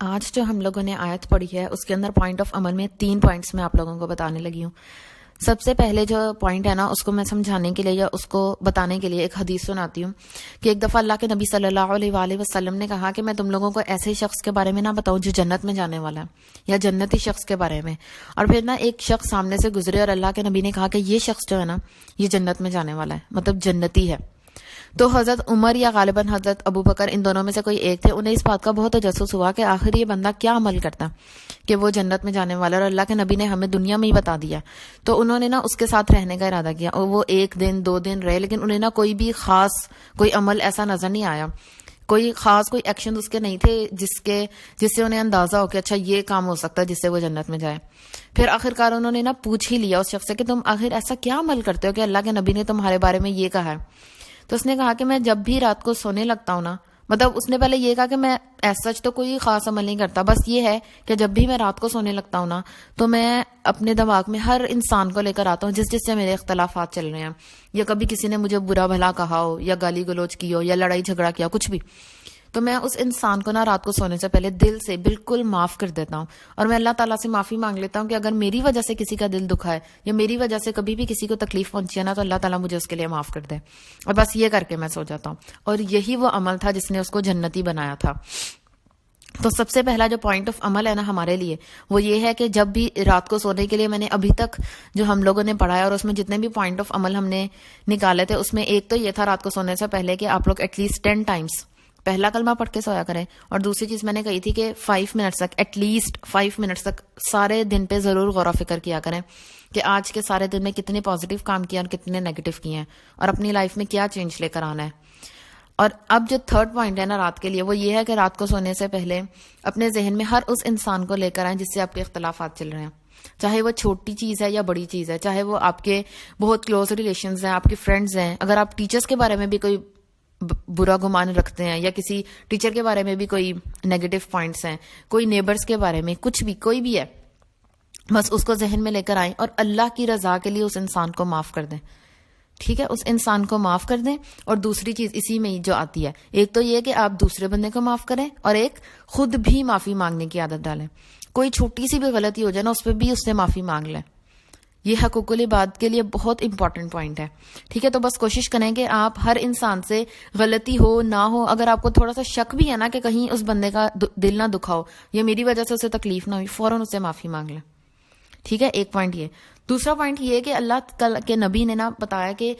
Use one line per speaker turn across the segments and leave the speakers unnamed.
آج جو ہم لوگوں نے آیت پڑھی ہے اس کے اندر پوائنٹ آف عمل میں 3 پوائنٹس میں آپ لوگوں کو بتانے لگی ہوں. سب سے پہلے جو پوائنٹ ہے نا اس کو میں سمجھانے کے لیے یا اس کو بتانے کے لیے ایک حدیث سناتی ہوں کہ ایک دفعہ اللہ کے نبی صلی اللہ علیہ وآلہ وسلم نے کہا کہ میں تم لوگوں کو ایسے شخص کے بارے میں نہ بتاؤں جو جنت میں جانے والا ہے یا جنتی شخص کے بارے میں. اور پھر نا ایک شخص سامنے سے گزرے اور اللہ کے نبی نے کہا کہ یہ شخص جو ہے نا یہ جنت میں جانے والا ہے, مطلب جنتی ہے. تو حضرت عمر یا غالباً حضرت ابو بکر ان دونوں میں سے کوئی ایک تھے, انہیں اس بات کا بہت تجسس ہوا کہ آخر یہ بندہ کیا عمل کرتا کہ وہ جنت میں جانے والا, اور اللہ کے نبی نے ہمیں دنیا میں ہی بتا دیا. تو انہوں نے نا اس کے ساتھ رہنے کا ارادہ کیا اور وہ 1 دن 2 دن رہے, لیکن انہیں نا کوئی بھی خاص کوئی عمل ایسا نظر نہیں آیا, کوئی خاص کوئی ایکشن اس کے نہیں تھے جس سے انہیں اندازہ ہو کہ اچھا یہ کام ہو سکتا ہے جس سے وہ جنت میں جائے. پھر آخرکار انہوں نے نا پوچھ ہی لیا اس شخص سے کہ تم آخر ایسا کیا عمل کرتے ہو کہ اللہ کے نبی نے تمہارے بارے میں یہ کہا ہے. تو اس نے کہا کہ میں جب بھی رات کو سونے لگتا ہوں نا, مطلب اس نے پہلے یہ کہا کہ میں ایسا سچ تو کوئی خاص عمل نہیں کرتا, بس یہ ہے کہ جب بھی میں رات کو سونے لگتا ہوں نا تو میں اپنے دماغ میں ہر انسان کو لے کر آتا ہوں جس سے میرے اختلافات چل رہے ہیں, یا کبھی کسی نے مجھے برا بھلا کہا ہو یا گالی گلوچ کی ہو یا لڑائی جھگڑا کیا کچھ بھی, تو میں اس انسان کو نا رات کو سونے سے پہلے دل سے بالکل معاف کر دیتا ہوں. اور میں اللہ تعالیٰ سے معافی مانگ لیتا ہوں کہ اگر میری وجہ سے کسی کا دل دکھا ہے یا میری وجہ سے کبھی بھی کسی کو تکلیف پہنچی ہے نا تو اللہ تعالیٰ مجھے اس کے لیے معاف کر دے, اور بس یہ کر کے میں سو جاتا ہوں. اور یہی وہ عمل تھا جس نے اس کو جنتی بنایا تھا. تو سب سے پہلا جو پوائنٹ آف عمل ہے نا ہمارے لیے وہ یہ ہے کہ جب بھی رات کو سونے کے لیے میں نے ابھی تک جو ہم لوگوں نے پڑھا ہے اور اس میں جتنے بھی پوائنٹ آف عمل ہم نے نکالے تھے اس میں ایک تو یہ تھا رات کو سونے سے پہلے کہ آپ لوگ ایٹ لیسٹ 10 ٹائمس پہلا کلمہ پڑھ کے سویا کریں. اور دوسری چیز میں نے کہی تھی کہ 5 منٹس تک, ایٹ لیسٹ 5 منٹس تک سارے دن پہ ضرور غور و فکر کیا کریں کہ آج کے سارے دن میں کتنے پازیٹیو کام کیا اور کتنے نیگیٹو کیے ہیں اور اپنی لائف میں کیا چینج لے کر آنا ہے. اور اب جو 3rd پوائنٹ ہے نا رات کے لیے وہ یہ ہے کہ رات کو سونے سے پہلے اپنے ذہن میں ہر اس انسان کو لے کر آئیں جس سے آپ کے اختلافات چل رہے ہیں, چاہے وہ چھوٹی چیز ہے یا بڑی چیز ہے, چاہے وہ آپ کے بہت کلوز ریلیشنز ہیں, آپ کے فرینڈز ہیں, اگر آپ ٹیچرز کے بارے میں بھی کوئی برا گمان رکھتے ہیں یا کسی ٹیچر کے بارے میں بھی کوئی نیگیٹو پوائنٹس ہیں, کوئی نیبرز کے بارے میں کچھ بھی کوئی بھی ہے, بس اس کو ذہن میں لے کر آئیں اور اللہ کی رضا کے لیے اس انسان کو معاف کر دیں. ٹھیک ہے, اس انسان کو معاف کر دیں. اور دوسری چیز اسی میں جو آتی ہے, ایک تو یہ کہ آپ دوسرے بندے کو معاف کریں اور ایک خود بھی معافی مانگنے کی عادت ڈالیں. کوئی چھوٹی سی بھی غلطی ہو جائے نا اس پہ بھی اس سے معافی مانگ لیں. یہ حقوق العباد کے لیے بہت امپورٹنٹ پوائنٹ ہے. ٹھیک ہے, تو بس کوشش کریں کہ آپ ہر انسان سے غلطی ہو نہ ہو, اگر آپ کو تھوڑا سا شک بھی ہے نا کہ کہیں اس بندے کا دل نہ دکھاؤ یا میری وجہ سے اسے تکلیف نہ ہوئی, فوراً اسے معافی مانگ لیں. ٹھیک ہے, ایک پوائنٹ یہ. دوسرا پوائنٹ یہ کہ اللہ کے نبی نے نا بتایا کہ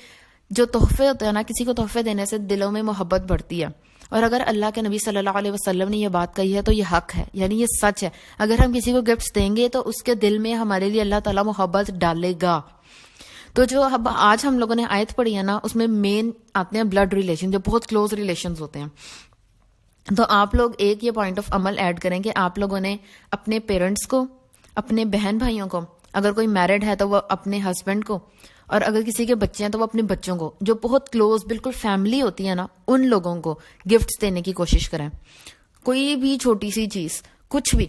جو تحفے ہوتے ہیں نا, کسی کو تحفے دینے سے دلوں میں محبت بڑھتی ہے. اور اگر اللہ کے نبی صلی اللہ علیہ وسلم نے یہ بات کہی ہے تو یہ حق ہے, یعنی یہ سچ ہے. اگر ہم کسی کو گفٹس دیں گے تو اس کے دل میں ہمارے لیے اللہ تعالیٰ محبت ڈالے گا. تو جو آج ہم لوگوں نے آیت پڑھی ہے نا اس میں مین آتے ہیں بلڈ ریلیشن, جو بہت کلوز ریلیشنز ہوتے ہیں. تو آپ لوگ ایک یہ پوائنٹ آف عمل ایڈ کریں کہ آپ لوگوں نے اپنے پیرنٹس کو, اپنے بہن بھائیوں کو, اگر کوئی میرڈ ہے تو وہ اپنے ہسبینڈ کو, اور اگر کسی کے بچے ہیں تو وہ اپنے بچوں کو, جو بہت کلوز بالکل فیملی ہوتی ہے نا ان لوگوں کو گفٹس دینے کی کوشش کریں. کوئی بھی چھوٹی سی چیز, کچھ بھی,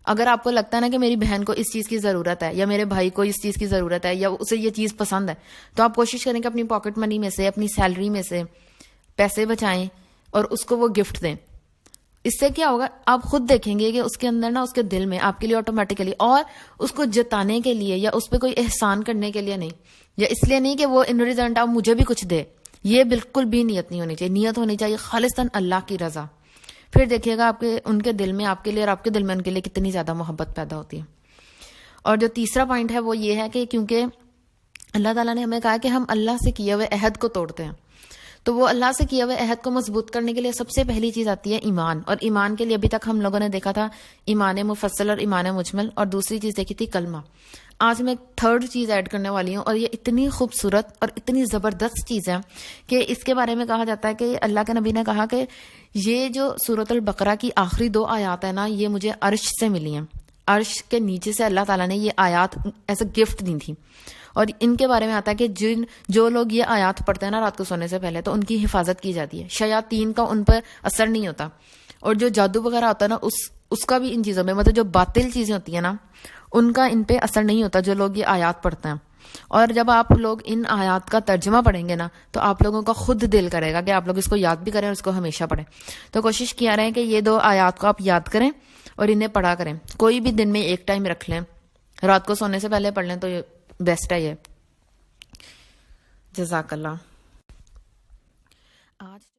اگر آپ کو لگتا ہے نا کہ میری بہن کو اس چیز کی ضرورت ہے یا میرے بھائی کو اس چیز کی ضرورت ہے یا اسے یہ چیز پسند ہے, تو آپ کوشش کریں کہ اپنی پاکٹ منی میں سے, اپنی سیلری میں سے پیسے بچائیں اور اس کو وہ گفٹ دیں. اس سے کیا ہوگا, آپ خود دیکھیں گے کہ اس کے اندر نا, اس کے دل میں آپ کے لیے آٹومیٹیکلی, اور اس کو جتانے کے لیے یا اس پہ کوئی احسان کرنے کے لیے نہیں, یا اس لیے نہیں کہ وہ ان ریزلٹ آپ مجھے بھی کچھ دے, یہ بالکل بھی نیت نہیں ہونی چاہیے. نیت ہونی چاہیے خالصتاً اللہ کی رضا. پھر دیکھیے گا آپ کے ان کے دل میں آپ کے لیے اور آپ کے دل میں ان کے لیے کتنی زیادہ محبت پیدا ہوتی ہے. اور جو تیسرا پوائنٹ ہے وہ یہ ہے کہ کیونکہ اللہ تعالیٰ نے ہمیں کہا کہ ہم اللہ سے کیے ہوئے عہد کو توڑتے ہیں, تو وہ اللہ سے کیے ہوئے عہد کو مضبوط کرنے کے لیے سب سے پہلی چیز آتی ہے ایمان. اور ایمان کے لیے ابھی تک ہم لوگوں نے دیکھا تھا ایمان مفصل اور ایمان مجمل, اور دوسری چیز دیکھی تھی کلمہ. آج میں 3rd چیز ایڈ کرنے والی ہوں, اور یہ اتنی خوبصورت اور اتنی زبردست چیز ہے کہ اس کے بارے میں کہا جاتا ہے کہ اللہ کے نبی نے کہا کہ یہ جو سورۃ البقرہ کی آخری 2 آیات ہے نا یہ مجھے عرش سے ملی ہیں. عرش کے نیچے سے اللہ تعالیٰ نے یہ آیات ایز اے گفٹ دی تھی. اور ان کے بارے میں آتا ہے کہ جو لوگ یہ آیات پڑھتے ہیں نا رات کو سونے سے پہلے تو ان کی حفاظت کی جاتی ہے, شیاطین کا ان پر اثر نہیں ہوتا, اور جو جادو وغیرہ ہوتا ہے نا اس کا بھی ان چیزوں میں, مطلب جو باطل چیزیں ہوتی ہیں نا ان کا ان پہ اثر نہیں ہوتا جو لوگ یہ آیات پڑھتے ہیں. اور جب آپ لوگ ان آیات کا ترجمہ پڑھیں گے نا تو آپ لوگوں کا خود دل کرے گا کہ آپ لوگ اس کو یاد بھی کریں اور اس کو ہمیشہ پڑھیں. تو کوشش کیا رہے کہ یہ 2 آیات کو آپ یاد کریں اور انہیں پڑھا کریں. کوئی بھی دن میں ایک ٹائم رکھ لیں, رات کو سونے سے پہلے پڑھ لیں تو بیسٹ ہے یہ. جزاک اللہ.